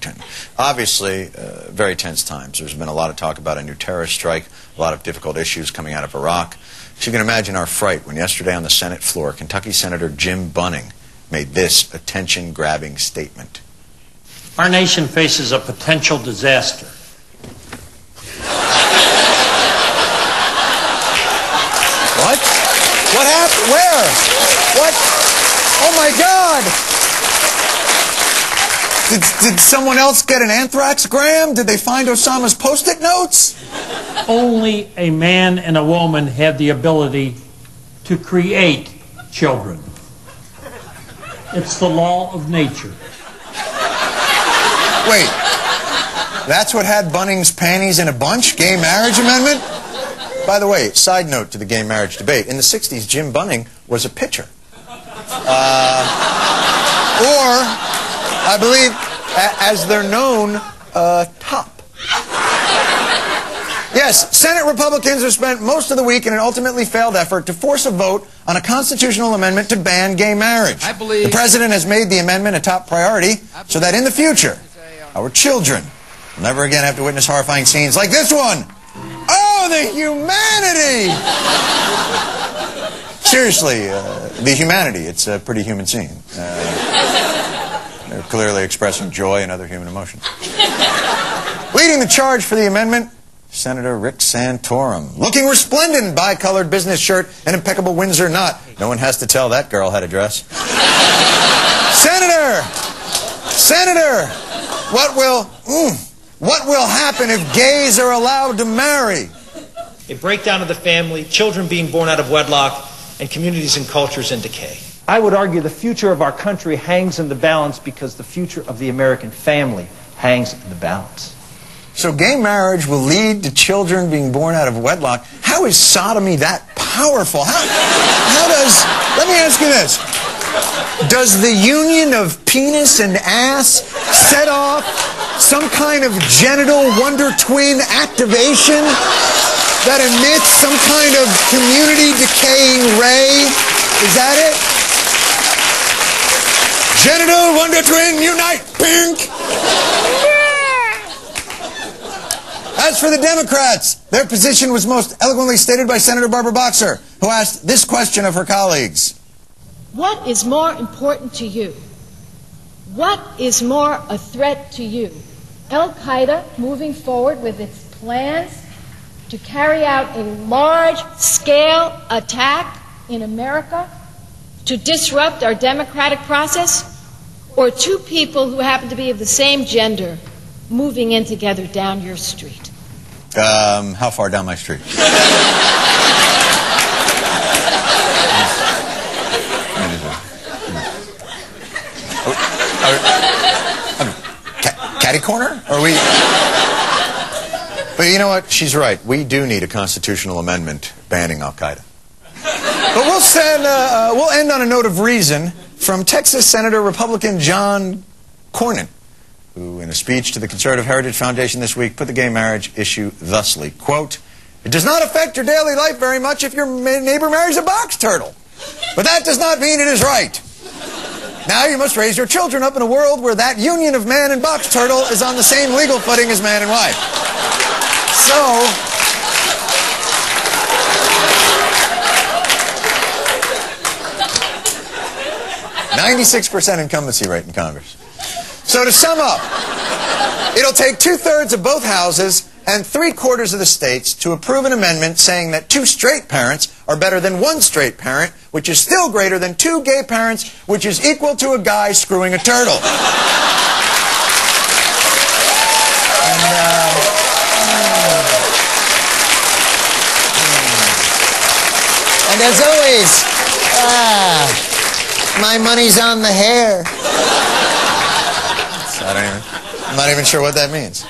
Washington. Obviously, very tense times. There's been a lot of talk about a new terrorist strike, a lot of difficult issues coming out of Iraq. So you can imagine our fright when yesterday on the Senate floor, Kentucky Senator Jim Bunning made this attention-grabbing statement. Our nation faces a potential disaster. What? What happened? Where? What? Oh my God! Did someone else get an anthrax-gram? Did they find Osama's Post-it notes? Only a man and a woman have the ability to create children. It's the law of nature. Wait, that's what had Bunning's panties in a bunch? Gay marriage amendment? By the way, side note to the gay marriage debate. In the 60s, Jim Bunning was a pitcher. Or, I believe, as they're known, top. Yes, Senate Republicans have spent most of the week in an ultimately failed effort to force a vote on a constitutional amendment to ban gay marriage. The president has made the amendment a top priority so that in the future, our children will never again have to witness horrifying scenes like this one. Oh, the humanity! Seriously, the humanity. It's a pretty human scene. They're clearly expressing joy and other human emotions. Leading the charge for the amendment, Senator Rick Santorum. Looking resplendent in bi-colored business shirt and impeccable Windsor knot. No one has to tell that girl how to dress. Senator, what will happen if gays are allowed to marry? A breakdown of the family, children being born out of wedlock, and communities and cultures in decay. I would argue the future of our country hangs in the balance because the future of the American family hangs in the balance. So gay marriage will lead to children being born out of wedlock. How is sodomy that powerful? Let me ask you this. Does the union of penis and ass set off some kind of genital wonder twin activation that emits some kind of community decaying ray? Is that it? Genital wonder twin unite, pink! As for the Democrats, their position was most eloquently stated by Senator Barbara Boxer, who asked this question of her colleagues. What is more important to you? What is more a threat to you? Al-Qaeda moving forward with its plans to carry out a large-scale attack in America to disrupt our democratic process, or two people who happen to be of the same gender moving in together down your street? How far down my street? Catty corner? Are we? But you know what? She's right. We do need a constitutional amendment banning Al-Qaeda. But we'll end on a note of reason from Texas Senator Republican John Cornyn, who in a speech to the Conservative Heritage Foundation this week put the gay marriage issue thusly, quote, "It does not affect your daily life very much if your neighbor marries a box turtle. But that does not mean it is right. Now you must raise your children up in a world where that union of man and box turtle is on the same legal footing as man and wife." So, 96% incumbency rate in Congress. So to sum up, it'll take 2/3 of both houses and 3/4 of the states to approve an amendment saying that 2 straight parents are better than 1 straight parent, which is still greater than 2 gay parents, which is equal to a guy screwing a turtle. And as always, my money's on the hair. I'm not even sure what that means.